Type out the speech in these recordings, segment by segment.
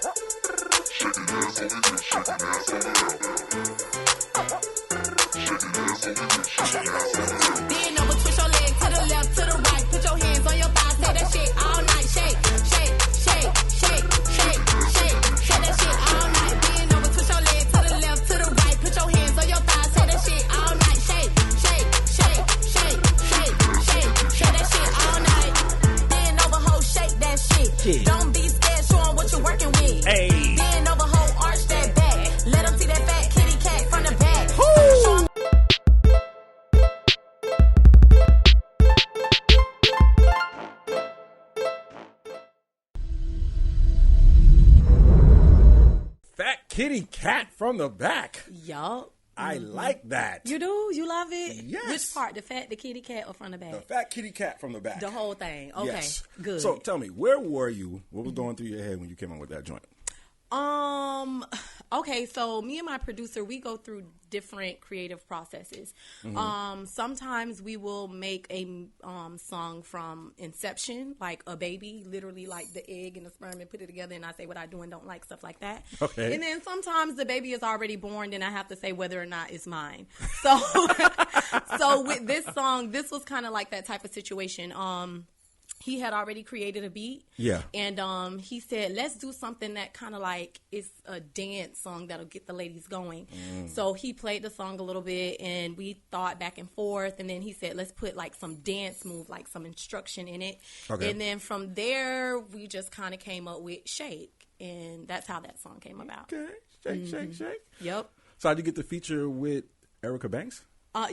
Bend over, twist your leg to the left, to the right. Put your hands on your thighs, say that shit all night. Shake, shake, shake, shake, shake, shake, shake that shit all night. Bend over, twist your leg to the left, to the right. Put your hands on your thighs, say that shit all night. Shake, shake, shake, shake, shake, shake, shake that shit all night. Bend over, ho, shake that shit. Yeah. Don't be scared, show 'em what you're working with. Hey. Bend over, ho, arch that back. Let 'em see that fat kitty cat from the back. Show 'em. Fat kitty cat from the back. Yup. I like that. You do? You love it? Yes. Which part? The kitty cat or from the back? The fat kitty cat from the back. The whole thing. Okay. Yes. Good. So tell me, where were you? What was going through your head when you came up with that joint? Okay, so me and my producer, we go through different creative processes. Sometimes we will make a song from inception, like a baby, literally like the egg and the sperm, and put it together, and I say what I do and don't like, stuff like that. Okay. And then sometimes the baby is already born, and I have to say whether or not it's mine. So, so with this song, this was kind of like that type of situation. He had already created a beat. Yeah. And he said, let's do something that kind of like is a dance song that'll get the ladies going. So he played the song a little bit, and we thought back and forth. And then he said, let's put like some dance move, like some instruction in it. Okay. And then from there, we just kind of came up with Shake. And that's how that song came about. Okay. Shake, shake, shake. Yep. So how'd you get the feature with Erica Banks?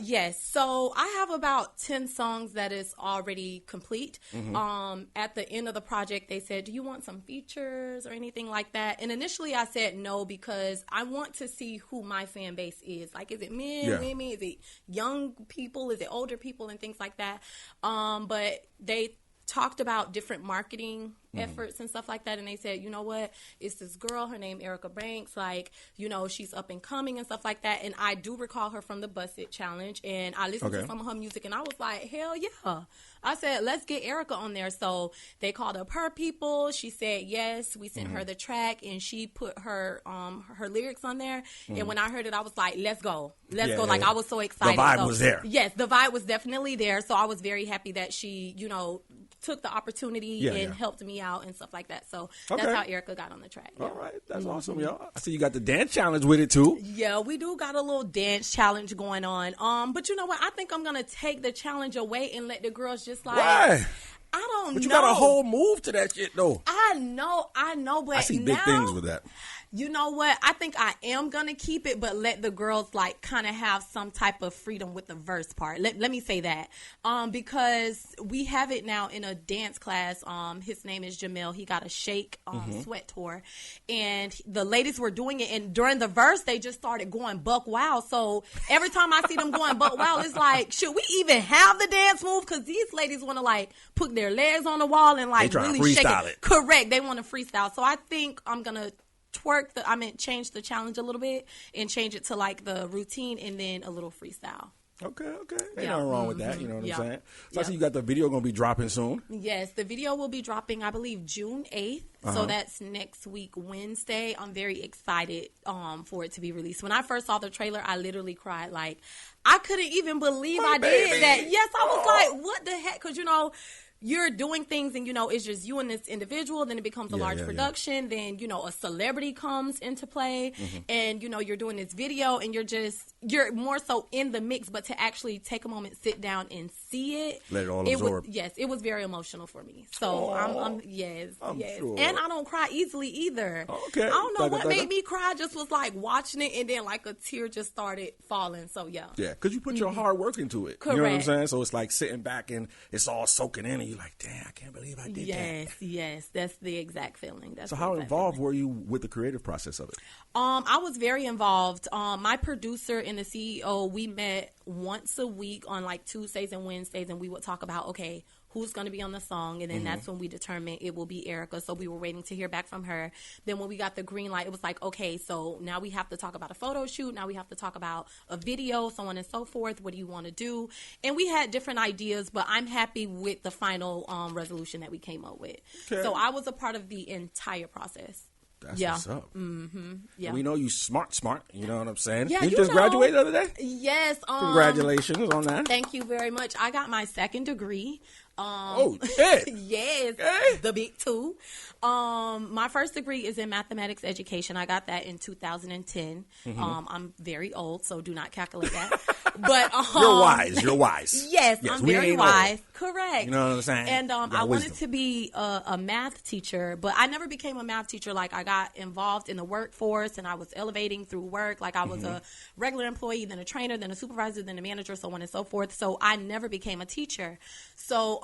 Yes. So I have about 10 songs that is already complete. At the end of the project, they said, do you want some features or anything like that? And initially I said no, because I want to see who my fan base is. Like, is it men, women? Is it young people? Is it older people and things like that? But they talked about different marketing efforts and stuff like that, and they said, you know what, it's this girl, her name Erica Banks, like, you know, she's up and coming and stuff like that. And I do recall her from the Bust It Challenge, and I listened to some of her music, and I was like, hell yeah. I said, let's get Erica on there. So they called up her people. She said yes. We sent her the track, and she put her her lyrics on there. And when I heard it, I was like, let's go. Let's go. Like, I was so excited. The vibe was there. Yes, the vibe was definitely there. So I was very happy that she, you know, took the opportunity and helped me out and stuff like that. So that's how Erica got on the track. All right. That's awesome, y'all. I see you got the dance challenge with it, too. Yeah, we do got a little dance challenge going on. But you know what? I think I'm going to take the challenge away and let the girls just like... Why? I don't know. But you got a whole move to that shit, though. I know, but I see big things with that. You know what? I think I am going to keep it, but let the girls, like, kind of have some type of freedom with the verse part. Let me say that. Because we have it now in a dance class. His name is Jamil. He got a Shake sweat tour. And the ladies were doing it, and during the verse, they just started going buck wild. So every time I see them going buck wild, it's like, should we even have the dance move? Because these ladies want to, like, put their legs on the wall and, like, really shake it. Correct. They want to freestyle. So I think I'm going to change the challenge a little bit and change it to like the routine and then a little freestyle. Okay. Ain't nothing wrong with that. You know what I'm saying? So I see you got the video going to be dropping soon. Yes, the video will be dropping, I believe, June 8th. So that's next week, Wednesday. I'm very excited for it to be released. When I first saw the trailer, I literally cried. Like, I couldn't even believe I did that. Yes, I was like, what the heck? Because, you know, you're doing things and, you know, it's just you and this individual. Then it becomes a large production. Then, you know, a celebrity comes into play and, you know, you're doing this video and you're more so in the mix. But to actually take a moment, sit down and see it. Let it all absorb. It was very emotional for me. So I'm sure. And I don't cry easily either. Okay. I don't know what made me cry. Just was like watching it and then like a tear just started falling. So yeah. Yeah. Because you put your hard work into it. Correct. You know what I'm saying? So it's like sitting back and it's all soaking in and you're like, damn, I can't believe I did that. Yes, that's the exact feeling. So how involved were you with the creative process of it? I was very involved. My producer and the CEO, we met once a week on like Tuesdays and Wednesdays, and we would talk about, okay, who's going to be on the song, and then that's when we determined it will be Erica. So we were waiting to hear back from her. Then when we got the green light, it was like, okay, so now we have to talk about a photo shoot. Now we have to talk about a video, so on and so forth. What do you want to do? And we had different ideas, but I'm happy with the final resolution that we came up with. Okay. So I was a part of the entire process. That's Yeah. what's up. Mm-hmm. Yeah. We know you smart. You know what I'm saying? Yeah, you you just know. graduated the other day? Yes. Congratulations on that. Thank you very much. I got my second degree. Oh, shit. Yes, Okay. the big two. My first degree is in mathematics education. I got that in 2010. I'm very old, so do not calculate that. But You're wise. You're wise. Yes, I'm we very ain't wise. old. Correct. You know what I'm saying? And You got I wanted wisdom. to be a math teacher, but I never became a math teacher. Like, I got involved in the workforce, and I was elevating through work. Like, I was a regular employee, then a trainer, then a supervisor, then a manager, so on and so forth. So I never became a teacher. So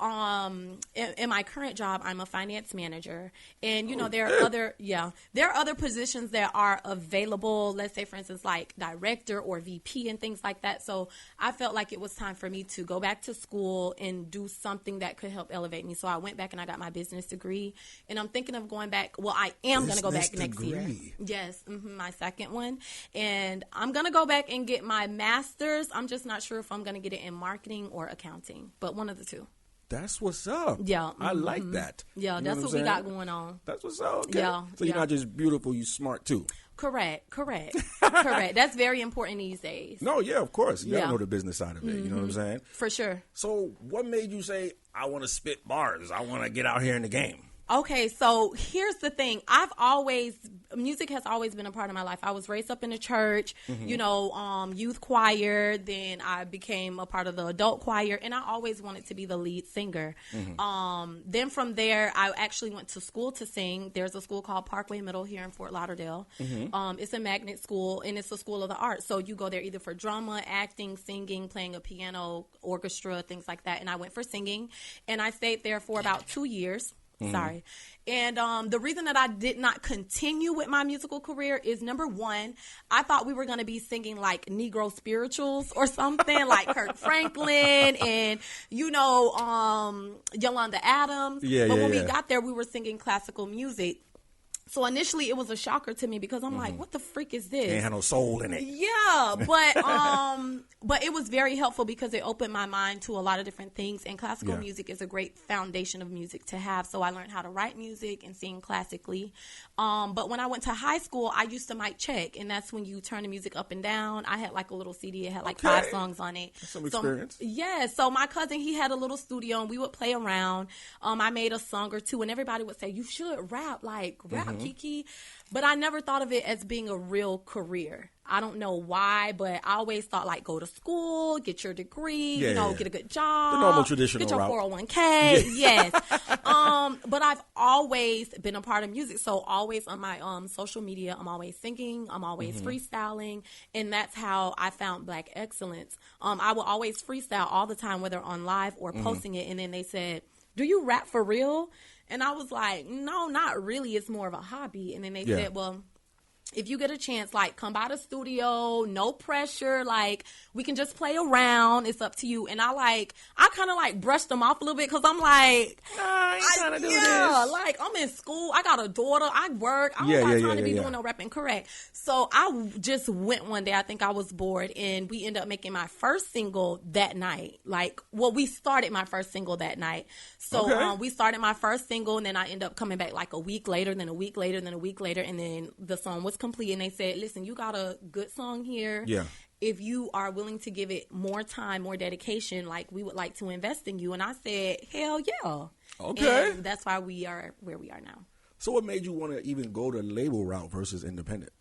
in my current job, I'm a finance manager, and there are other positions that are available. Let's say, for instance, like director or VP and things like that. So I felt like it was time for me to go back to school and do something that could help elevate me. So I went back and I got my business degree, and I'm thinking of going back. Well, I am going to go back next year. Yes, my second one, and I'm going to go back and get my master's. I'm just not sure if I'm going to get it in marketing or accounting, but one of the two. That's what's up. Yeah. I like that. Yeah, that's what we got going on. That's what's up. Okay. Yeah. So you're not just beautiful, you smart too. Correct. That's very important these days. No, yeah, of course. You gotta Yeah. know the business side of it. You know what I'm saying? For sure. So what made you say, I want to spit bars. I want to get out here in the game? Okay, so here's the thing. Music has always been a part of my life. I was raised up in the church, youth choir. Then I became a part of the adult choir, and I always wanted to be the lead singer. Then from there, I actually went to school to sing. There's a school called Parkway Middle here in Fort Lauderdale. It's a magnet school, and it's a school of the arts. So you go there either for drama, acting, singing, playing a piano, orchestra, things like that. And I went for singing, and I stayed there for about 2 years. Sorry. And the reason that I did not continue with my musical career is, number one, I thought we were going to be singing like Negro spirituals or something like Kirk Franklin and, Yolanda Adams. But when we got there, we were singing classical music. So initially it was a shocker to me because I'm like, what the freak is this? Ain't had no soul in it. Yeah, but it was very helpful because it opened my mind to a lot of different things, and classical music is a great foundation of music to have. So I learned how to write music and sing classically. But when I went to high school, I used to mic check, and that's when you turn the music up and down. I had like a little CD. It had like 5 songs on it. That's some experience. So my cousin, he had a little studio, and we would play around. I made a song or two, and everybody would say, you should rap, Kiki. But I never thought of it as being a real career. I don't know why, but I always thought like go to school, get your degree, get a good job. The normal traditional get your route. 401k. Yes. But I've always been a part of music. So always on my social media, I'm always singing, I'm always freestyling, and that's how I found Black Excellence. I will always freestyle all the time, whether on live or posting it. And then they said, do you rap for real? And I was like, no, not really. It's more of a hobby. And then they said, well, if you get a chance, like, come by the studio, no pressure, like, we can just play around. It's up to you. And I kind of like brushed them off a little bit because I'm like, I ain't trying to do this. Like, I'm in school. I got a daughter. I work. I don't got time to be doing no rapping. Correct. So I just went one day. I think I was bored, and we ended up making my first single that night. We started my first single that night. So we started my first single, and then I ended up coming back like a week later, then a week later, then a week later, and then the song was complete. And they said, listen, you got a good song here. Yeah. If you are willing to give it more time, more dedication, like, we would like to invest in you. And I said, hell yeah. Okay. And that's why we are where we are now. So what made you want to even go the label route versus independent?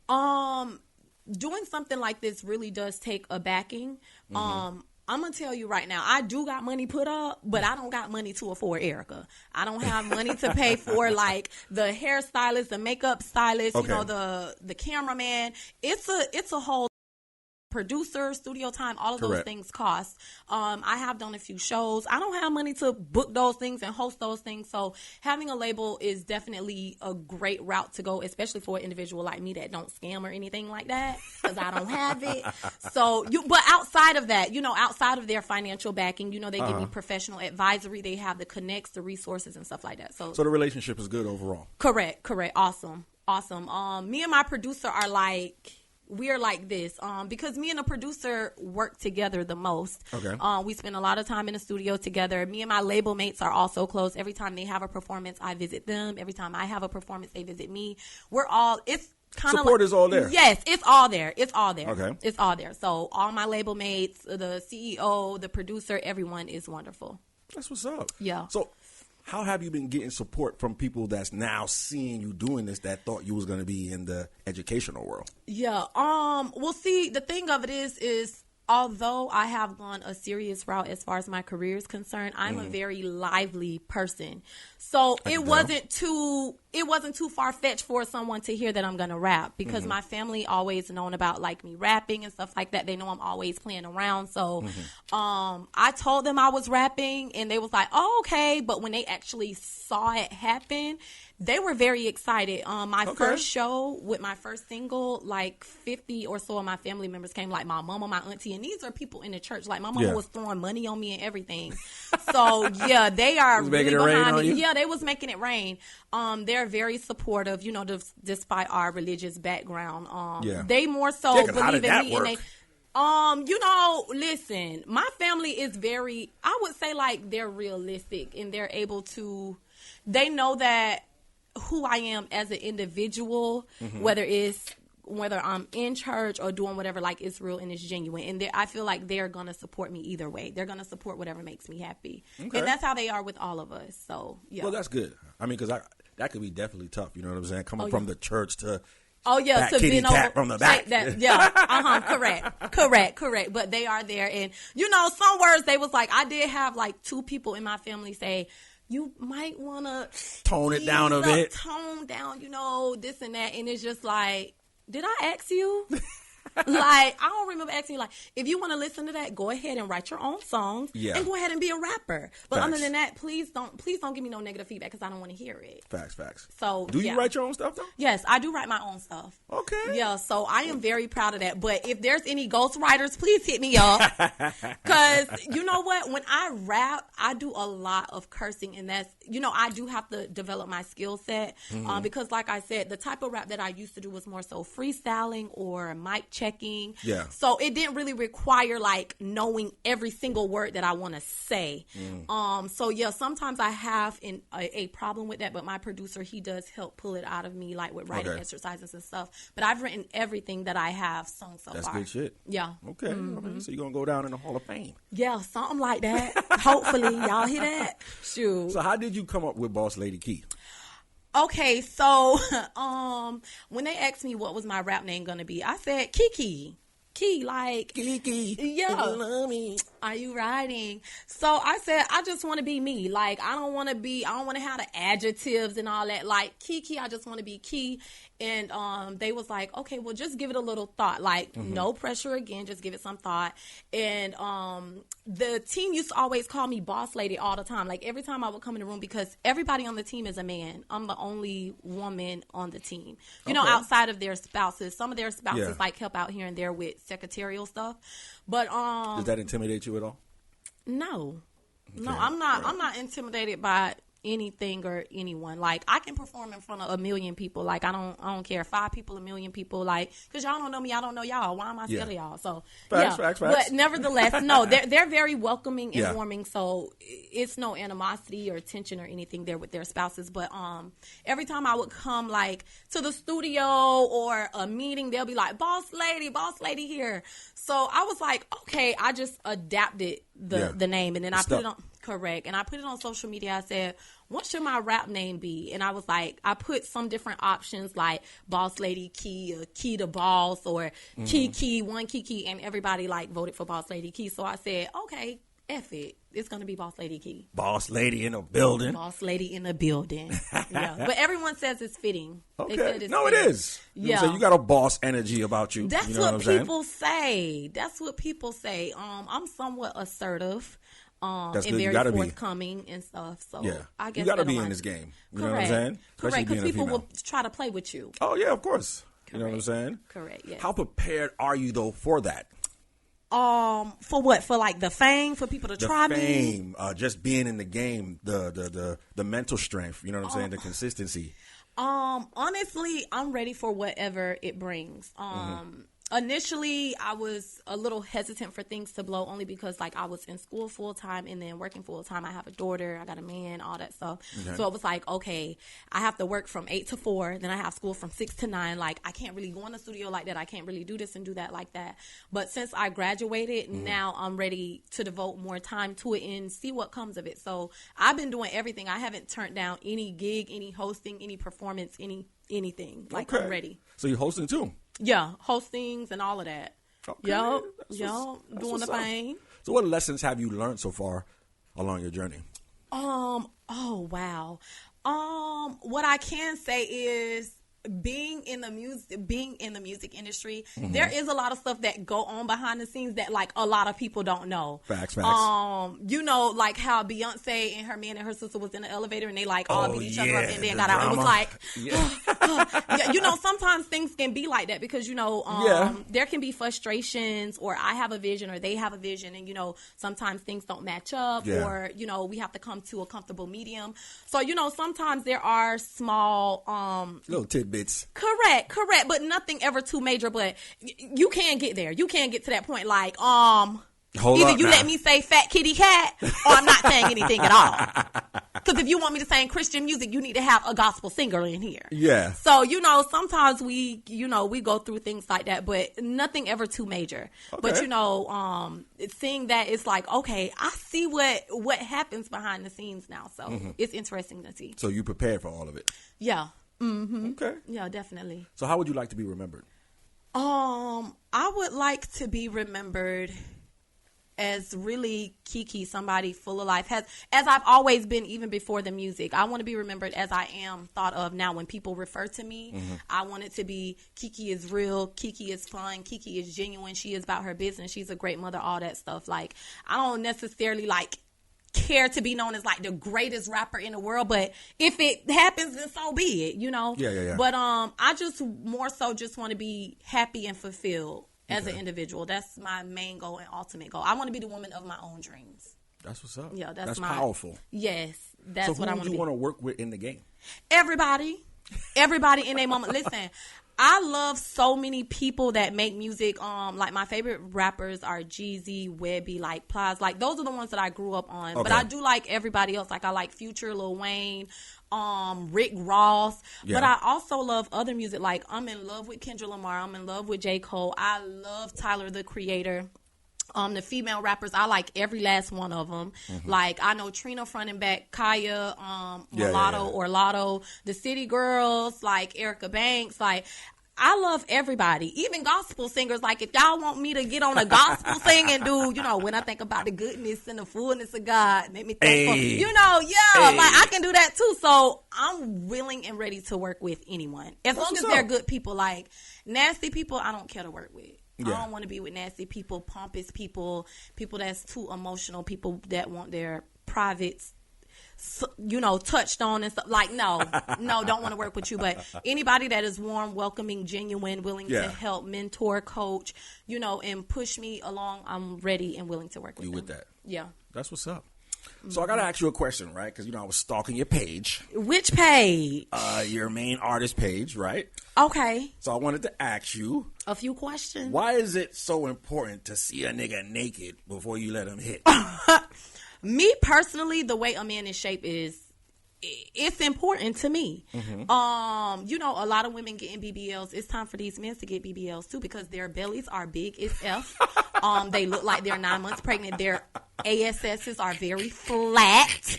Doing something like this really does take a backing. I'm going to tell you right now, I do got money put up, but I don't got money to afford Erica. I don't have money to pay for, like, the hairstylist, the makeup stylist, the cameraman. It's a whole producer, studio time, all of those things cost. I have done a few shows. I don't have money to book those things and host those things. So having a label is definitely a great route to go, especially for an individual like me that don't scam or anything like that, because I don't have it. But outside of that, outside of their financial backing, they give me professional advisory. They have the connects, the resources, and stuff like that. So the relationship is good overall. Correct. Awesome. Me and my producer are like, we're like this because me and the producer work together the most. Okay. We spend a lot of time in the studio together. Me and my label mates are also close. Every time they have a performance, I visit them. Every time I have a performance, they visit me. It's kind of support is all there. Yes, it's all there. It's all there. Okay. It's all there. So all my label mates, the CEO, the producer, everyone is wonderful. That's what's up. Yeah. So how have you been getting support from people that's now seeing you doing this that thought you was going to be in the educational world? Yeah. Well, see, the thing of it is although I have gone a serious route as far as my career is concerned, I'm a very lively person. So it wasn't too far-fetched for someone to hear that I'm going to rap because my family always known about like me rapping and stuff like that. They know I'm always playing around. So I told them I was rapping and they was like, oh, okay. But when they actually saw it happen, they were very excited. My first show with my first single, like 50 or so of my family members came, like my mama, my auntie, and these are people in the church. Like my mama was throwing money on me and everything. So yeah, they are really behind me. Yeah, they was making it rain. They're very supportive, you know, despite our religious background. They more so believe in me. Work? And you know, listen, my family is very, I would say like they're realistic and they're able to, they know that who I am as an individual, whether I'm in church or doing whatever, like it's real and it's genuine. And I feel like they're going to support me either way. They're going to support whatever makes me happy. Okay. And that's how they are with all of us. So, yeah. Well, that's good. I mean, because that could be definitely tough. You know what I'm saying? Coming from the church to to kitty cat from the back. Correct. But they are there. And, you know, some words they was like, I did have like 2 people in my family say, you might want to tone it down a bit. Tone down, you know, this and that. And it's just like, did I ask you? Like, I don't remember asking you, like, if you want to listen to that, go ahead and write your own songs and go ahead and be a rapper. But other than that, please don't give me no negative feedback because I don't want to hear it. Facts. So, do you write your own stuff, though? Yes, I do write my own stuff. Okay. Yeah, so I am very proud of that. But if there's any ghostwriters, please hit me up. Because, you know what? When I rap, I do a lot of cursing. And that's, you know, I do have to develop my skill set. Because, like I said, the type of rap that I used to do was more so freestyling or mic checking. Yeah. So it didn't really require like knowing every single word that I want to say. So yeah, sometimes I have a problem with that, but my producer, he does help pull it out of me, like with writing exercises and stuff. But I've written everything that I have sung so far. That's good shit. Yeah. Okay. So you're gonna go down in the Hall of Fame. Yeah, something like that. Hopefully, y'all hear that. Shoot. So how did you come up with Boss Lady Key? Okay, so when they asked me what was my rap name gonna be, I said Kiki. Key, like Kiki. Yeah. You love me. Are you riding? So I said, I just want to be me. Like, I don't want to have the adjectives and all that. Like, Kiki, I just want to be Key. And they was like, okay, well, just give it a little thought. Like, no pressure again. Just give it some thought. And the team used to always call me Boss Lady all the time. Like, every time I would come in the room, because everybody on the team is a man. I'm the only woman on the team. You know, outside of their spouses. Some of their spouses, like, help out here and there with secretarial stuff. But does that intimidate you at all? No. Okay. No, I'm not. Right. I'm not intimidated by anything or anyone. Like, I can perform in front of 1 million people. Like, I don't care. 5 people, 1 million people. Like, because y'all don't know me, I don't know y'all. Why am I scared of y'all? So facts. But nevertheless, no, they're very welcoming and warming. So it's no animosity or tension or anything there with their spouses. But every time I would come like to the studio or a meeting, they'll be like, boss lady here. So I was like, okay, I just adapted the name, and then I put it on. Correct. And I put it on social media. I said, what should my rap name be? And I was like, I put some different options like Boss Lady Key or Key to Boss or Kiki, one Kiki, and everybody like voted for Boss Lady Key. So I said, okay, F it. It's going to be Boss Lady Key. Boss Lady in the building. Boss Lady in the building. Yeah. But everyone says it's fitting. Okay. It is. You got a boss energy about you. That's you know what people say. That's what people say. I'm somewhat assertive. That's and good. very forthcoming and stuff. So I guess you got to be in this game. You know what I'm saying? Correct, because people will try to play with you. Oh yeah, of course. Correct. You know what I'm saying? Correct. Yes. How prepared are you though for that? For what? For like the fame? For people to try me? Fame, just being in the game, the mental strength. You know what I'm saying? The consistency. Honestly, I'm ready for whatever it brings. Initially, I was a little hesitant for things to blow only because, like, I was in school full time and then working full time. I have a daughter, I got a man, all that stuff. Okay. So it was like, okay, I have to work from 8 to 4, then I have school from 6 to 9. Like, I can't really go in the studio like that. I can't really do this and do that like that. But since I graduated, now I'm ready to devote more time to it and see what comes of it. So I've been doing everything. I haven't turned down any gig, any hosting, any performance, anything. Like, I'm ready. So you're hosting too? Yeah, hostings and all of that. Okay. Yep, doing the thing. So what lessons have you learned so far along your journey? Oh wow. What I can say is being in the music industry, there is a lot of stuff that go on behind the scenes that, like, a lot of people don't know. Facts. You know, like how Beyonce and her man and her sister was in the elevator and they like all beat each other up and then got out. It was like, yeah, you know, sometimes things can be like that because, you know, there can be frustrations, or I have a vision or they have a vision, and, you know, sometimes things don't match up, or, you know, we have to come to a comfortable medium. So, you know, sometimes there are small little tidbits. Correct, but nothing ever too major. But you can get there. You can get to that point. Like, either you let me say fat kitty cat, or I'm not saying anything at all. Because if you want me to sing Christian music, you need to have a gospel singer in here. Yeah. So, you know, sometimes we go through things like that, but nothing ever too major. Okay. But, you know, seeing that, it's like, okay, I see what happens behind the scenes now. So it's interesting to see. So you prepared for all of it? Yeah. Okay. Yeah, definitely. So how would you like to be remembered? I would like to be remembered as really Kiki, somebody full of life, as I've always been, even before the music. I want to be remembered as I am thought of now. When people refer to me, I want it to be Kiki is real, Kiki is fun, Kiki is genuine, she is about her business, she's a great mother, all that stuff. Like, I don't necessarily like care to be known as like the greatest rapper in the world, but if it happens, then so be it, you know. Yeah. But I just more so just want to be happy and fulfilled as an individual. That's my main goal and ultimate goal. I want to be the woman of my own dreams. That's what's up. Yeah, that's powerful. Yes, that's what I want to be. So who do you want to work with in the game? Everybody in a moment. Listen, I love so many people that make music. Like, my favorite rappers are Jeezy, Webby, like Plies. Like, those are the ones that I grew up on. Okay. But I do like everybody else. Like, I like Future, Lil Wayne, Rick Ross. Yeah. But I also love other music. Like, I'm in love with Kendrick Lamar. I'm in love with J. Cole. I love Tyler, the Creator. The female rappers, I like every last one of them. Like, I know Trina front and back, Kaya, Mulatto, Orlando, the City Girls, like Erica Banks. Like, I love everybody, even gospel singers. Like, if y'all want me to get on a gospel sing and do, you know, when I think about the goodness and the fullness of God, make me thankful, you know, like, I can do that too. So I'm willing and ready to work with anyone. As long as they're good people. Like, nasty people, I don't care to work with. I don't want to be with nasty people, pompous people, people that's too emotional, people that want their privates, you know, touched on and stuff. Like, no, don't want to work with you. But anybody that is warm, welcoming, genuine, willing to help, mentor, coach, you know, and push me along, I'm ready and willing to work with you. With that? Yeah. That's what's up. So I got to ask you a question, right? Because, you know, I was stalking your page. Which page? Your main artist page, right? Okay. So I wanted to ask you a few questions. Why is it so important to see a nigga naked before you let him hit? Me personally, the way a man is shaped it's important to me. You know, a lot of women getting BBLs. It's time for these men to get BBLs too, because their bellies are big as F. They look like they're 9 months pregnant. Their ASSs are very flat,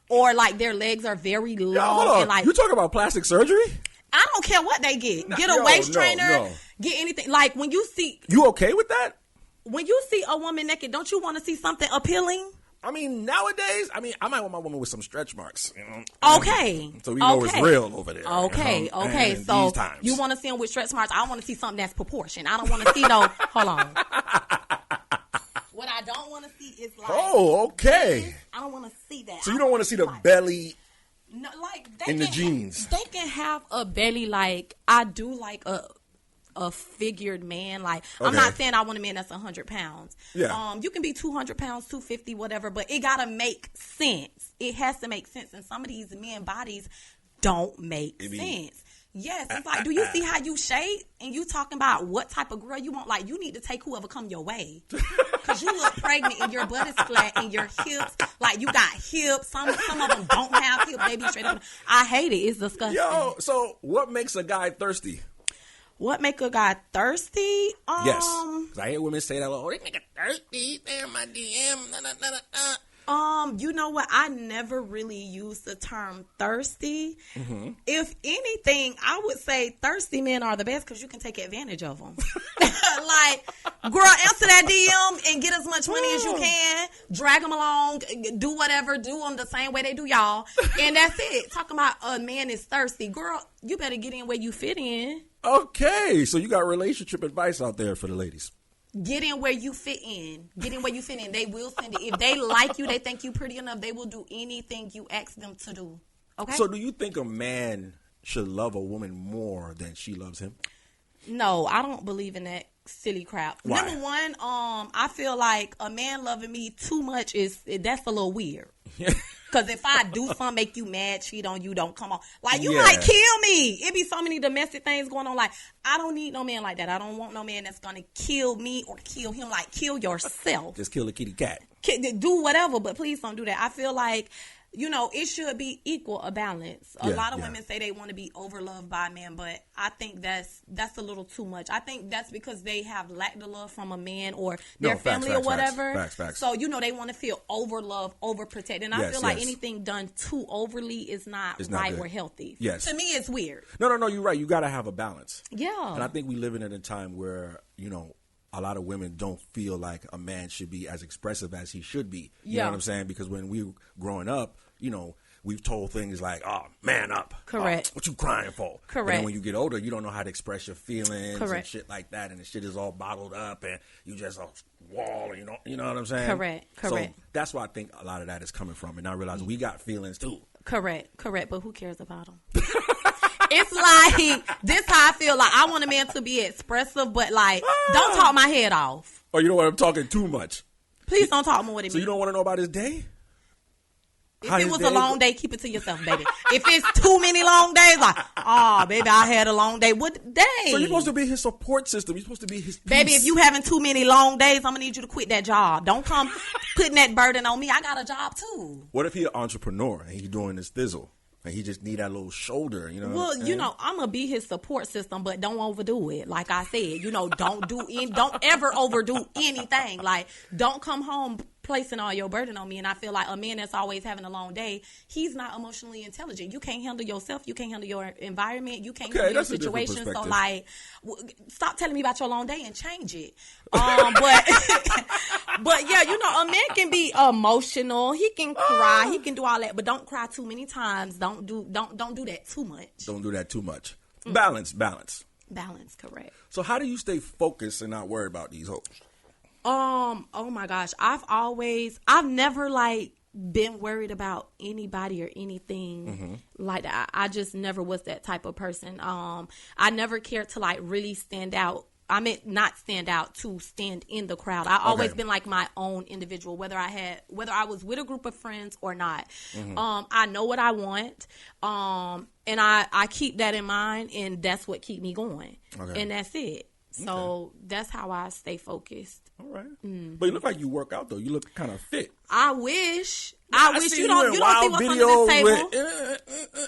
or like their legs are very long. And like, you talking about plastic surgery? I don't care what they get. Get a waist trainer. Get anything. Like, when you see, you okay with that? When you see a woman naked, don't you want to see something appealing? I mean, nowadays, I might want my woman with some stretch marks, you know? Okay. So we know it's real over there. Okay, you know? Okay. And so these times, you want to see them with stretch marks. I want to see something that's proportion. I don't want to see no, hold on. What I don't want to see is like, okay. I don't want to see that. So you don't want to see the belly in the jeans. They can have a belly like, I do like a figured man. Like, I'm not saying I want a man that's 100 pounds. Yeah. You can be 200 pounds, 250, whatever, but it gotta make sense. It has to make sense. And some of these men bodies don't make sense. Yes, it's like, do you see how you shape? And you talking about what type of girl you want? Like, you need to take whoever come your way. Because you look pregnant and your butt is flat and your hips, like, you got hips. Some of them don't have hips. They be straight up. I hate it. It's disgusting. Yo, so what makes a guy thirsty? What make a guy thirsty? Yes. 'Cause I hear women say that, oh, they make a thirsty. They're in my DM. Nah, nah, nah, nah. You know what? I never really used the term thirsty. Mm-hmm. If anything, I would say thirsty men are the best because you can take advantage of them. Like, girl, answer that DM and get as much money as you can. Drag them along. Do whatever. Do them the same way they do y'all. And that's it. Talking about a man is thirsty. Girl, you better get in where you fit in. Okay, so you got relationship advice out there for the ladies. Get in where you fit in. Get in where you fit in. They will send it. If they like you, they think you pretty enough, they will do anything you ask them to do. Okay? So do you think a man should love a woman more than she loves him? No, I don't believe in that silly crap. Why? Number one, I feel like a man loving me too much that's a little weird. Because if I do something make you mad, cheat on you, don't come on. Like, you might kill me. It be so many domestic things going on. Like, I don't need no man like that. I don't want no man that's going to kill me or kill him. Like, kill yourself. Just kill the kitty cat. Do whatever, but please don't do that. I feel like, you know, it should be a balance. A lot of women say they want to be overloved by a man, but I think that's a little too much. I think that's because they have lacked the love from a man or their family or whatever. Facts. So, you know, they want to feel overloved, overprotected. And I feel like anything done too overly is not right or healthy. Yes. To me, it's weird. No, you're right. You got to have a balance. Yeah. And I think we live in a time where, you know, a lot of women don't feel like a man should be as expressive as he should be. You know what I'm saying? Because when we were growing up, you know, we've told things like, oh, man up. Correct. What you crying for? Correct. But then when you get older, you don't know how to express your feelings Correct. and shit like that. And the shit is all bottled up and you just a wall, you know what I'm saying? Correct. So that's where I think a lot of that is coming from. And I realize we got feelings too. Correct. But who cares about them? It's like, this how I feel. Like, I want a man to be expressive, but like, don't talk my head off. Oh, you know what? I'm talking too much. Please don't talk more than me. So you don't want to know about his day? If it was a long day, keep it to yourself, baby. If it's too many long days, like, oh, baby, I had a long day. What day? So you're supposed to be his support system. You're supposed to be his peace. Baby, if you having too many long days, I'm going to need you to quit that job. Don't come putting that burden on me. I got a job, too. What if he's an entrepreneur and he's doing this thizzle? And he just need that little shoulder, you know. Well, you know, I'm gonna be his support system, but don't overdo it. Like I said, you know, don't ever overdo anything. Like, don't come home placing all your burden on me. And I feel like a man that's always having a long day, he's not emotionally intelligent. You can't handle yourself. You can't handle your environment. You can't handle your situation. So, like, stop telling me about your long day and change it. But yeah, you know, a man can be emotional. He can cry. He can do all that, but don't cry too many times. Don't do that too much. Don't do that too much. Balance. Balance, correct. So how do you stay focused and not worried about these hoes? Oh my gosh. I've never like been worried about anybody or anything like that. I just never was that type of person. I never cared to like really stand out. I meant not stand out, to stand in the crowd. I always been like my own individual, whether I was with a group of friends or not. I know what I want. And I keep that in mind, and that's what keep me going. And that's it. So that's how I stay focused. All right. But you look like you work out, though. You look kind of fit. I wish. You don't see what's under this table.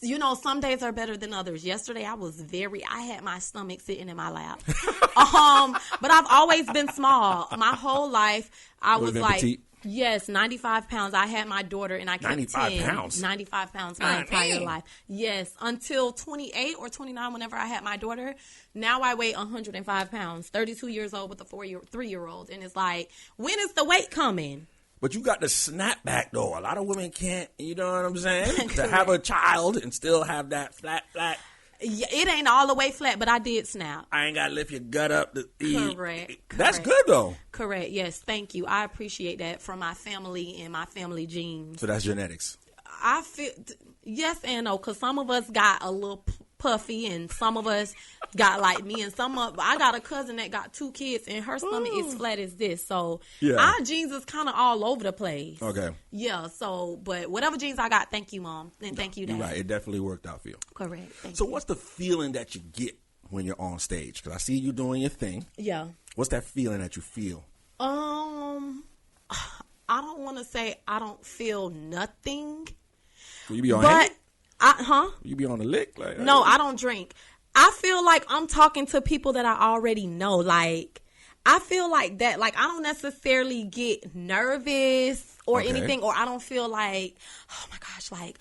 You know, some days are better than others. Yesterday, I had my stomach sitting in my lap. But I've always been small. My whole life, I was like, petite? Yes, 95 pounds. I had my daughter, and I kept 95 pounds? 95 pounds my entire life. Yes, until 28 or 29, whenever I had my daughter. Now I weigh 105 pounds, 32 years old with a 3-year-old. And it's like, when is the weight coming? But you got the snapback, though. A lot of women can't, you know what I'm saying? To have a child and still have that flat. Yeah, it ain't all the way flat, but I did snap. I ain't got to lift your gut up to eat. Correct. That's good, though. Correct. Yes, thank you. I appreciate that from my family and my family genes. So that's genetics. I feel, yes and no, because some of us got a little puffy and some of us got like me, and I got a cousin that got 2 kids, and her stomach is flat as this. So our genes is kind of all over the place. Okay. Yeah. So, but whatever genes I got, thank you, Mom, and thank you, Dad. You're right. It definitely worked out for you. Correct. Thank so, you. what's the feeling that you get when you're on stage? Because I see you doing your thing. Yeah. What's that feeling that you feel? I don't want to say I don't feel nothing. Will you be on? You be on the lick? Like, no, I don't drink. I feel like I'm talking to people that I already know. Like, I feel like that. Like, I don't necessarily get nervous or anything, or I don't feel like, oh my gosh, like,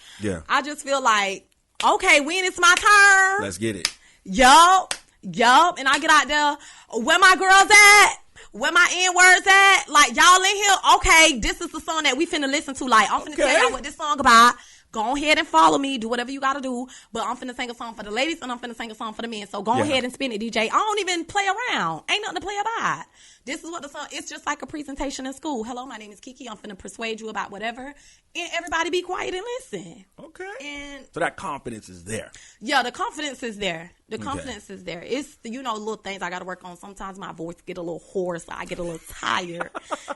I just feel like, okay, when it's my turn, let's get it. Yup. And I get out there, where my girls at? Where my N-words at? Like, y'all in here? Okay, this is the song that we finna listen to. Like, I'm finna tell y'all what this song about. Go ahead and follow me. Do whatever you gotta do. But I'm finna sing a song for the ladies, and I'm finna sing a song for the men. So go ahead and spin it, DJ. I don't even play around. Ain't nothing to play about. This is what the song, it's just like a presentation in school. Hello, my name is Kiki. I'm finna persuade you about whatever. And everybody be quiet and listen. Okay. And so that confidence is there. Yeah, the confidence is there. The confidence is there. It's, little things I got to work on. Sometimes my voice get a little hoarse. I get a little tired,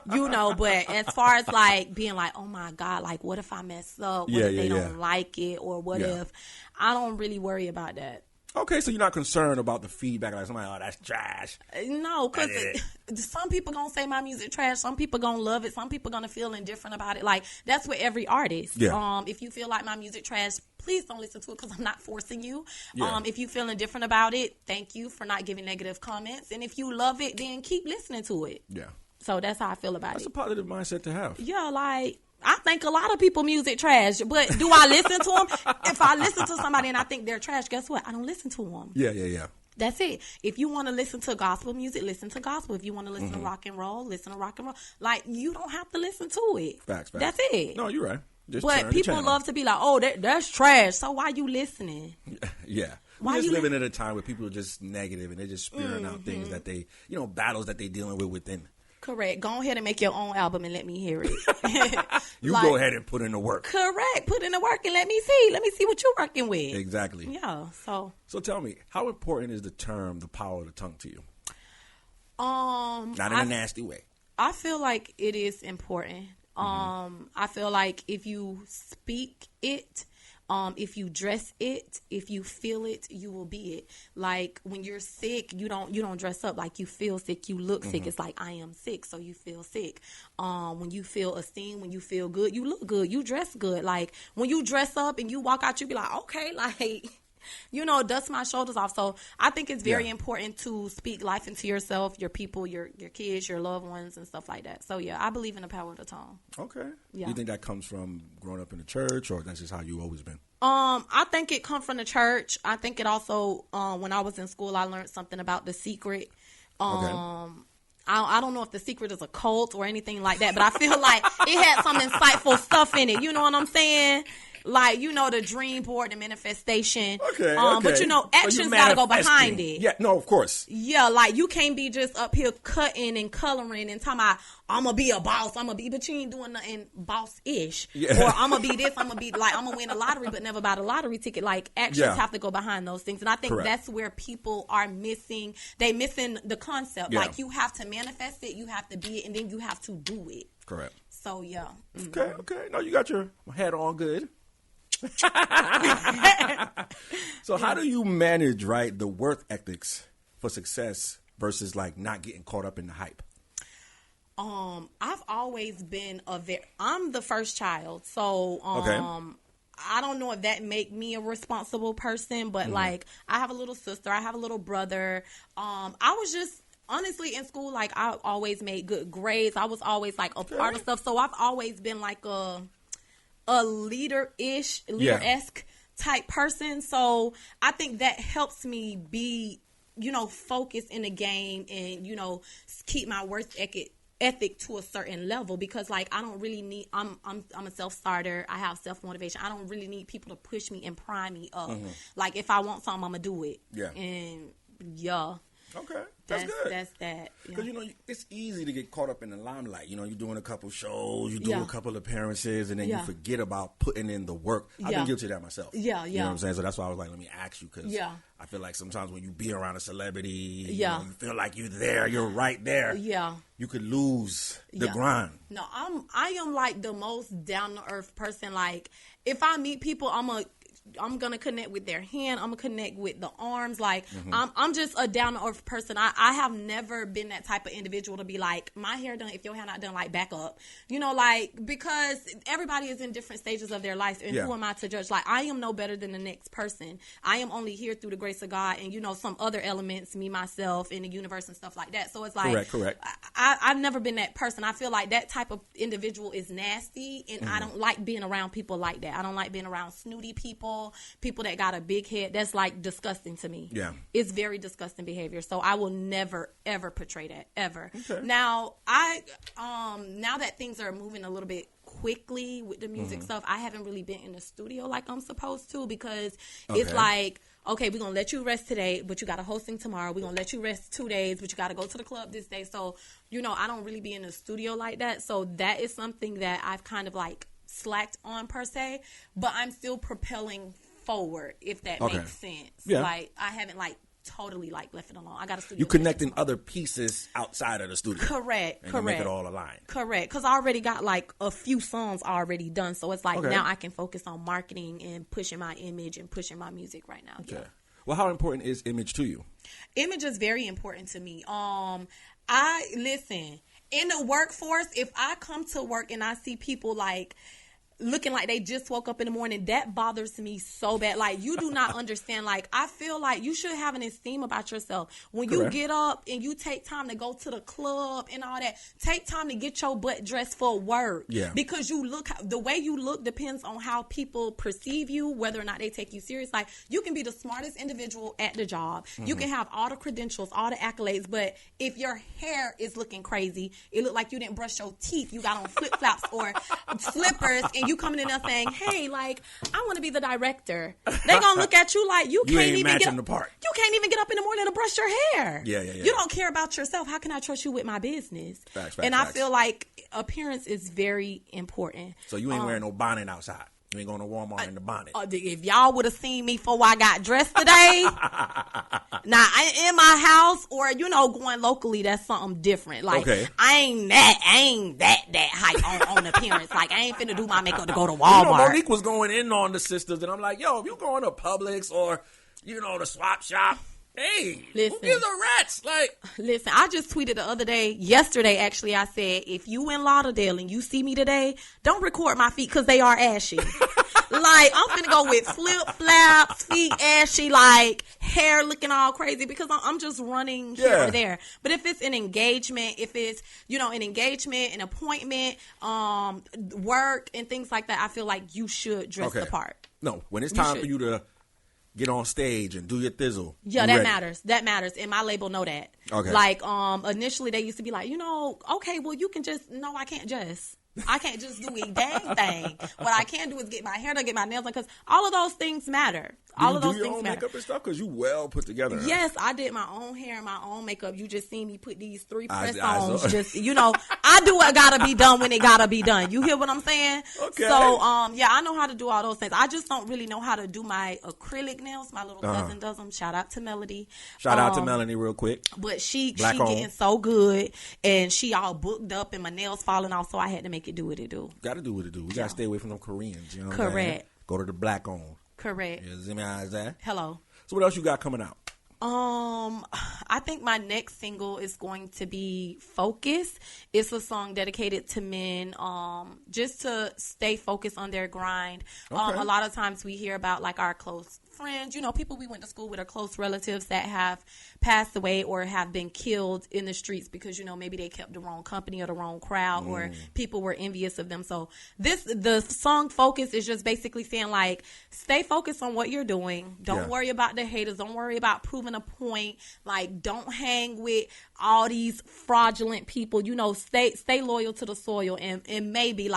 but as far as like being like, oh my God, like what if I mess up? What if they don't like it? Or what if, I don't really worry about that. Okay, so you're not concerned about the feedback, like somebody, oh, that's trash. No, because some people gonna say my music trash. Some people gonna love it. Some people gonna feel indifferent about it. Like, that's with every artist. Yeah. If you feel like my music trash, please don't listen to it because I'm not forcing you. Yeah. If you feel indifferent about it, thank you for not giving negative comments. And if you love it, then keep listening to it. Yeah. So that's how I feel about it. That's a positive mindset to have. Yeah, like, I think a lot of people music trash, but do I listen to them? If I listen to somebody and I think they're trash, guess what? I don't listen to them. Yeah. That's it. If you want to listen to gospel music, listen to gospel. If you want to listen to rock and roll, listen to rock and roll. Like, you don't have to listen to it. Facts. That's it. No, you're right. But people love to be like, oh, that's trash. So why you listening? Yeah. We're just living at a time where people are just negative and they're just spewing out things that they, battles that they're dealing with within. Correct. Go ahead and make your own album and let me hear it. You go ahead and put in the work. Correct. Put in the work and let me see. Let me see what you're working with. Exactly. Yeah. So tell me, how important is the term "the power of the tongue" to you? Not in a nasty way. I feel like it is important. I feel like if you speak it, if you dress it, if you feel it, you will be it. Like, when you're sick, you don't dress up. Like, you feel sick, you look sick. It's like, I am sick, so you feel sick. When you feel esteemed, when you feel good, you look good, you dress good. Like, when you dress up and you walk out, you be like, okay, like, dust my shoulders off. So I think it's very important to speak life into yourself, your people, your kids, your loved ones, and stuff like that. So yeah, I believe in the power of the tongue. Okay. Yeah. You think that comes from growing up in the church, or that's just how you always been? I think it comes from the church. I think it also, when I was in school, I learned something about The Secret. I don't know if The Secret is a cult or anything like that, but I feel like it had some insightful stuff in it. You know what I'm saying? Like, the dream board, the manifestation. Okay. But actions gotta go behind it. Yeah, no, of course. Yeah, like, you can't be just up here cutting and coloring and talking about, I'm gonna be a boss, but you ain't doing nothing boss-ish. Yeah. Or I'm gonna be this, I'm gonna win a lottery, but never buy the lottery ticket. Like, actions have to go behind those things. And I think that's where people are missing. They missing the concept. Yeah. Like, you have to manifest it, you have to be it, and then you have to do it. Correct. So, yeah. Okay. No, you got your head on good. So how do you manage, the work ethics for success versus like not getting caught up in the hype? I've always been I'm the first child, so I don't know if that make me a responsible person, but like, I have a little sister, I have a little brother. I was just honestly in school, like, I always made good grades. I was always like a part of stuff, so I've always been like a leader-esque type person. So I think that helps me be, focused in the game and, keep my work ethic to a certain level, because like, I don't really need, I'm a self-starter. I have self-motivation. I don't really need people to push me and prime me up. Like, if I want something, I'm gonna do it. Yeah. And yeah. Okay. That's good. That's that. Because, you know, it's easy to get caught up in the limelight. You know, you're doing a couple shows, you do a couple appearances, and then you forget about putting in the work. I've been guilty of that myself. You know what I'm saying? So that's why I was like, let me ask you, because I feel like sometimes when you be around a celebrity, you know, you feel like you're there, you're right there. Yeah. You could lose the grind. No, I am like the most down to earth person. Like, if I meet people, I'm gonna connect with their hand. I'm gonna connect with the arms. Like, I'm just a down to earth person. I have never been that type of individual to be like, my hair done, if your hair not done, like, back up. You know, like, because everybody is in different stages of their life, and who am I to judge? Like, I am no better than the next person. I am only here through the grace of God and, you know, some other elements, me, myself, and the universe and stuff like that. So it's like, correct. I've never been that person. I feel like that type of individual is nasty, and I don't like being around people like that. I don't like being around snooty people that got a big head. That's like disgusting to me. Yeah. It's very disgusting behavior. So I will never, ever portray that, ever. Okay. Now, now that things are moving a little bit quickly with the music stuff, I haven't really been in the studio like I'm supposed to, because it's like, okay, we're going to let you rest today, but you got a hosting tomorrow. We're going to let you rest 2 days, but you got to go to the club this day. So, you know, I don't really be in the studio like that. So that is something that I've kind of like slacked on per se, but I'm still propelling forward, if that makes sense. Yeah. Like, I haven't like totally like left it alone. I got a studio. You connecting other pieces outside of the studio. Correct. And make it all align. Correct. Because I already got like a few songs already done. So it's like now I can focus on marketing and pushing my image and pushing my music right now. Okay. Yeah. Well, how important is image to you? Image is very important to me. Listen, in the workforce, if I come to work and I see people like looking like they just woke up in the morning, that bothers me so bad. Like, you do not understand. Like, I feel like you should have an esteem about yourself. When you get up and you take time to go to the club and all that, take time to get your butt dressed for work. Yeah. Because the way you look depends on how people perceive you, whether or not they take you serious. Like, you can be the smartest individual at the job. You can have all the credentials, all the accolades, but if your hair is looking crazy, it look like you didn't brush your teeth, you got on flip-flops or slippers, and you coming in there saying, hey, like, I want to be the director. They gonna look at you like you can't even get up. You can't even get up in the morning to brush your hair. Yeah. You don't care about yourself. How can I trust you with my business? Facts. I feel like appearance is very important. So you ain't wearing no bonnet outside. You ain't going to Walmart in the bonnet. If y'all would have seen me before I got dressed today, now in my house or, you know, going locally, that's something different. Like, I ain't that hype on appearance. Like, I ain't finna do my makeup to go to Walmart. You know, Monique was going in on the sisters, and I'm like, yo, if you going to Publix or, you know, the swap shop, hey, listen, who gives a rat's? Like, listen, I just tweeted the other day, yesterday actually, I said, if you in Lauderdale and you see me today, don't record my feet because they are ashy. Like, I'm finna go with flip-flops, feet ashy, like, hair looking all crazy because I'm just running here or there. But if it's an engagement, if it's, you know, an engagement, an appointment, work, and things like that, I feel like you should dress the part. No, when it's time for you to get on stage and do your thizzle. Yeah, that matters. That matters. And my label know that. Okay. Like, initially they used to be like, you know, okay, well, you can just, no, I can't just do a dang thing. What I can do is get my hair done, get my nails done, because all of those things matter. All of those things matter. Do your own makeup and stuff? Because you well put together. Yes, I did my own hair and my own makeup. You just seen me put these 3 press-ons. Just, you know, I do what gotta be done when it gotta be done. You hear what I'm saying? Okay. So, yeah, I know how to do all those things. I just don't really know how to do my acrylic nails. My little cousin does them. Shout out to Melody. Shout out to Melanie real quick. But she getting so good, and she all booked up, and my nails falling off, so I had to make it do what it do. Gotta do what it do. We gotta stay away from them Koreans. You know what I'm saying? Go to the black on. Correct. Hello. So what else you got coming out? I think my next single is going to be Focus. It's a song dedicated to men, just to stay focused on their grind. A lot of times we hear about like our close friends, you know, people we went to school with, or close relatives that have passed away or have been killed in the streets because, you know, maybe they kept the wrong company or the wrong crowd or people were envious of them. So the song Focus is just basically saying, like, stay focused on what you're doing. Don't worry about the haters. Don't worry about proving a point. Like, don't hang with all these fraudulent people. You know, stay loyal to the soil, and maybe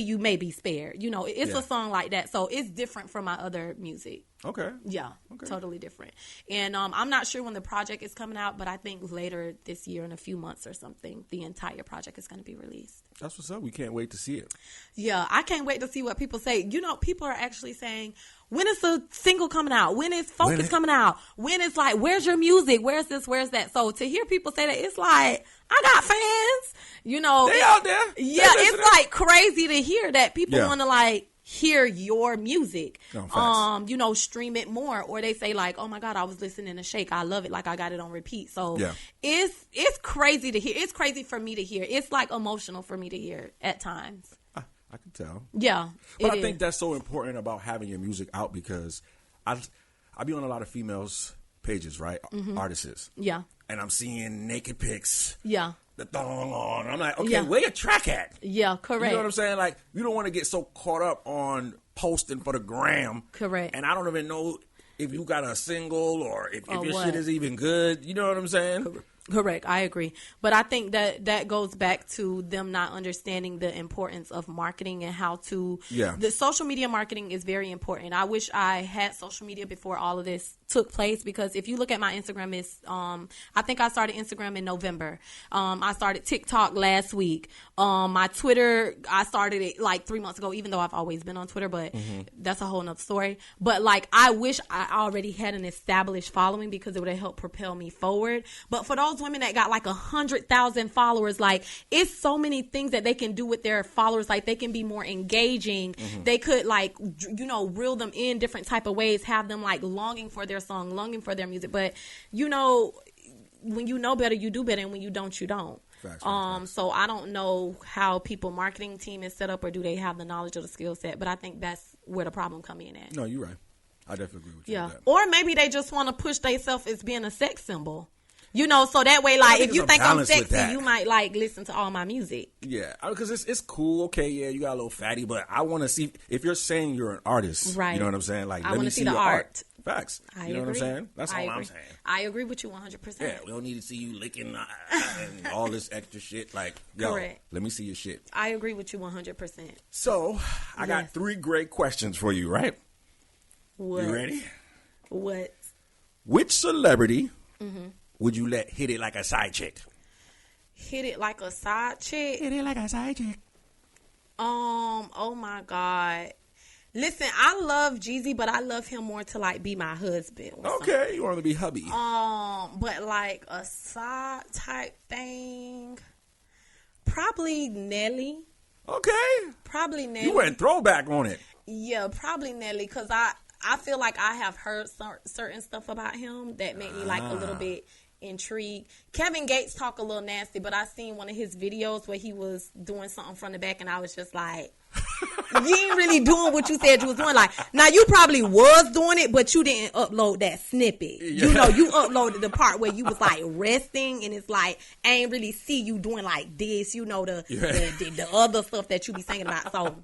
you may be spared. You know, it's a song like that. So it's different from my other music. Okay. Yeah, okay. Totally different. And I'm not sure when the project is coming out, but I think later this year, in a few months or something, the entire project is going to be released. That's what's up. We can't wait to see it. Yeah, I can't wait to see what people say. You know, people are actually saying, when is the single coming out? When is Focus coming out? When is like, where's your music? Where's this? Where's that? So to hear people say that, it's like, I got fans. You know, they out there. Yeah, it's like crazy to hear that people want to like hear your music. No, you know, stream it more. Or they say like, oh my God, I was listening to Shake. I love it. Like I got it on repeat. So it's crazy to hear. It's crazy for me to hear. It's like emotional for me to hear at times. I can tell. Yeah. But I think that's so important about having your music out, because I be on a lot of females' pages, right? Artists. Yeah. And I'm seeing naked pics. Yeah. The thong on. I'm like, okay, where your track at? Yeah, correct. You know what I'm saying? Like, you don't want to get so caught up on posting for the gram. Correct. And I don't even know if you got a single or if your shit is even good. You know what I'm saying? Correct. I agree. But I think that goes back to them not understanding the importance of marketing and how to... Yeah. The social media marketing is very important. I wish I had social media before all of this took place, because if you look at my Instagram, it's I think I started Instagram in November. I started TikTok last week. My Twitter, I started it like 3 months ago, even though I've always been on Twitter, but that's a whole nother story. But like, I wish I already had an established following, because it would have helped propel me forward. But for those women that got like 100,000 followers, like, it's so many things that they can do with their followers. Like, they can be more engaging. They could like, you know, reel them in different type of ways, have them like longing for their song, longing for their music. But you know, when you know better, you do better, and when you don't, you don't. Facts. So I don't know how people marketing team is set up, or do they have the knowledge or the skill set, but I think that's where the problem come in at. No, you're right. I definitely agree with you. Yeah. With that. Or maybe they just want to push themselves as being a sex symbol. You know, so that way, like, if you think I'm sexy, you might, like, listen to all my music. Yeah, because it's cool. Okay, yeah, you got a little fatty, but I want to see, if you're saying you're an artist, right? You know what I'm saying? Like, I let me see the art. Facts. I you know agree. What I'm saying? That's all I'm saying. I agree with you 100%. Yeah, we don't need to see you licking and all this extra shit. Like, yo, correct. Let me see your shit. I agree with you 100%. So, I got 3 great questions for you, right? What? You ready? What? Which celebrity would you let hit it like a side chick? Hit it like a side chick? Hit it like a side chick. Oh my God. Listen, I love Jeezy, but I love him more to like be my husband. Okay, you want to be hubby. But like a side type thing, probably Nelly. Okay. Probably Nelly. You went throwback on it. Yeah, probably Nelly, because I feel like I have heard certain stuff about him that made me like a little bit intrigued. Kevin Gates talk a little nasty, but I seen one of his videos where he was doing something from the back, and I was just like, you ain't really doing what you said you was doing. Like, now you probably was doing it, but you didn't upload that snippet. Yeah. You know, you uploaded the part where you was like resting, and it's like, I ain't really see you doing like this, you know, the other stuff that you be singing about. So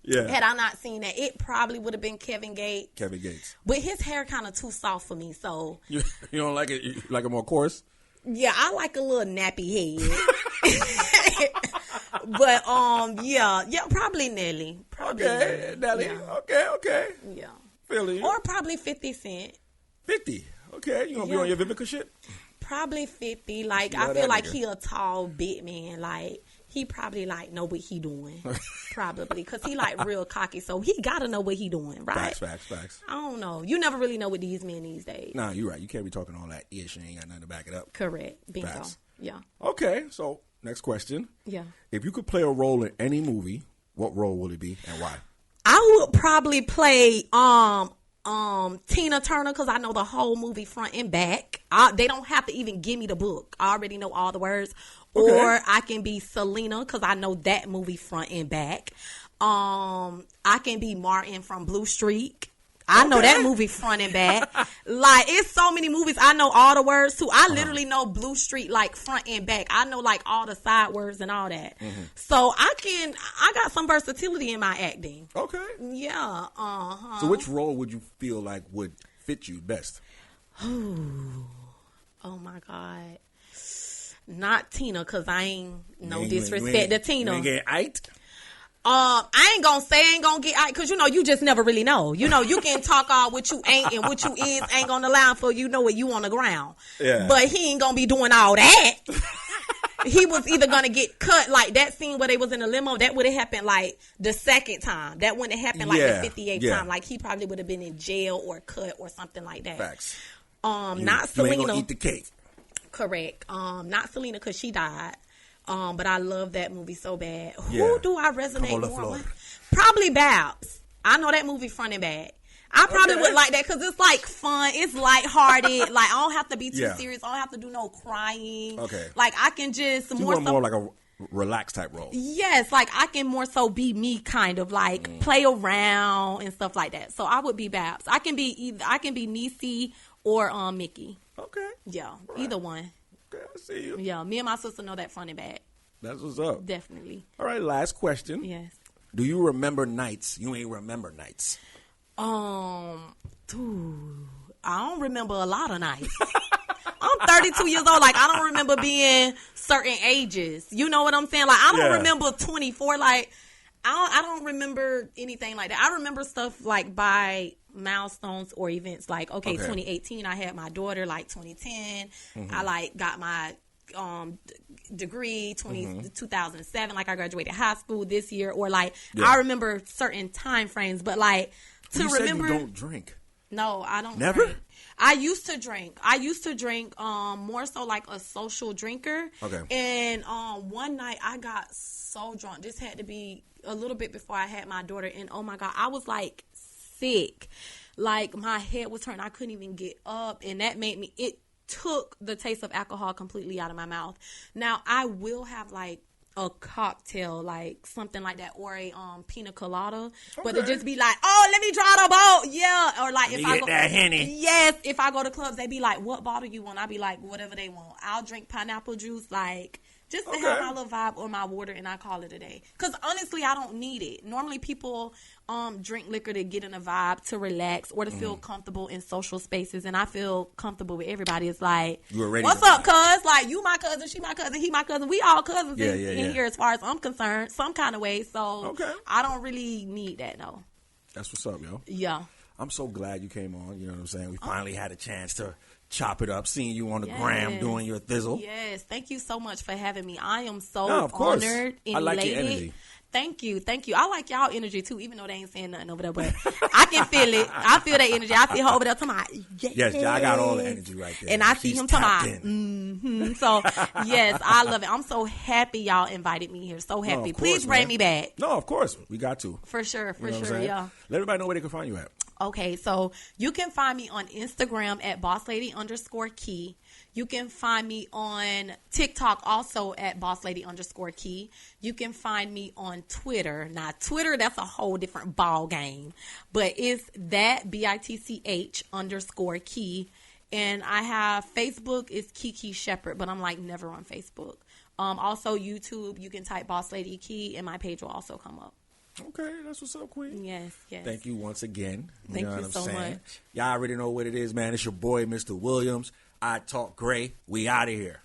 yeah. Had I not seen that, it probably would have been Kevin Gates. Kevin Gates. But his hair kind of too soft for me, so. You don't like it? You like it more coarse? Yeah, I like a little nappy head. But, yeah, probably Nelly. Nelly. Yeah. Okay. Yeah. Philly. Or probably 50 Cent. 50. Okay. You gonna be on your Vivica shit? Probably 50. Like, I feel like he a tall, big man. Like, he probably like know what he doing. Probably. Because he like real cocky. So he got to know what he doing, right? Facts. I don't know. You never really know with these men these days. Nah, you're right. You can't be talking all that ish and ain't got nothing to back it up. Correct. Bingo. Facts. Yeah. Okay. So, next question. Yeah. If you could play a role in any movie, what role would it be and why? I would probably play Tina Turner, because I know the whole movie front and back. They don't have to even give me the book. I already know all the words. Okay. Or I can be Selena, because I know that movie front and back. I can be Martin from Blue Streak. I know that movie front and back. Like, it's so many movies. I know all the words too. I literally know Blue Street like front and back. I know like all the side words and all that. So I got some versatility in my acting. Okay. Yeah. So which role would you feel like would fit you best? Oh my God. Not Tina, because I ain't no disrespect to Tina. You ain't get Ite? I ain't gonna say ain't gonna get out because you just never really know. You can talk all what you ain't and what you is ain't gonna allow for what you on the ground. Yeah. But he ain't gonna be doing all that. He was either gonna get cut like that scene where they was in a limo. That would have happened like the second time. That wouldn't have happened like the 58th time. Like he probably would have been in jail or cut or something like that. Facts. Not Selena. You ain't gonna eat the cake. Correct. Not Selena because she died. But I love that movie so bad. Yeah. Who do I resonate more with? Probably Babs. I know that movie front and back. I probably would like that because it's like fun. It's lighthearted. Like I don't have to be too serious. I don't have to do no crying. Okay. Like I can just more like a relaxed type role. Yes, like I can more so be me, kind of like play around and stuff like that. So I would be Babs. I can be Niecy or Mickey. Okay. Yeah, either one. Okay, I see you. Yeah, me and my sister know that front and back. That's what's up. Definitely. All right, last question. Yes. Do you remember nights you ain't remember nights? Dude, I don't remember a lot of nights. I'm 32 years old. Like, I don't remember being certain ages. You know what I'm saying? Like, I don't remember 24. Like, I don't remember anything like that. I remember stuff like by milestones or events. Like, okay. 2018, I had my daughter. Like, 2010, I like got my degree. 2007, like I graduated high school this year. Or like, I remember certain time frames. But like, to remember, you don't drink. No, I don't. Never? Drink. I used to drink more so like a social drinker. Okay. And one night I got so drunk. This had to be a little bit before I had my daughter. And oh my God, I was like sick. Like my head was hurting. I couldn't even get up. And that made me, it took the taste of alcohol completely out of my mouth. Now I will have like a cocktail, like something like that, or a pina colada, but to just be like, oh, let me try the boat, or like if I go, that Henny. Yes, if I go to clubs, they be like, what bottle you want? I be like, whatever they want. I'll drink pineapple juice, like just to have my little vibe or my water, and I call it a day. Because honestly, I don't need it. Normally, people drink liquor to get in a vibe, to relax, or to feel comfortable in social spaces. And I feel comfortable with everybody. It's like, what's up, cuz? Like, you my cousin, she my cousin, he my cousin. We all cousins in here as far as I'm concerned, some kind of way. So I don't really need that, no. That's what's up, yo. Yeah. I'm so glad you came on. You know what I'm saying? We finally had a chance to chop it up, seeing you on the gram doing your thizzle. Yes, thank you so much for having me. I am so honored and I like elated. your energy. Thank you. I like y'all energy too, even though they ain't saying nothing over there, but I can feel it. I feel that energy. I see her over there talking about, yes, I got all the energy right there. And I see him talking about, So, yes, I love it. I'm so happy y'all invited me here. So happy. Please bring me back. No, of course. We got to. For sure, yeah. Let everybody know where they can find you at. Okay, so you can find me on Instagram at bossladykey. You can find me on TikTok also at bossladykey. You can find me on Twitter. Now, Twitter, that's a whole different ball game. But it's that BITCH_key. And I have Facebook is Kiki Shepherd, but I'm like never on Facebook. Also, YouTube, you can type Boss Lady Key, and my page will also come up. Okay, that's what's up, Queen. Yes. Thank you once again. Thank you so much. Y'all already know what it is, man. It's your boy, Mr. Williams. I Talk Gray. We out of here.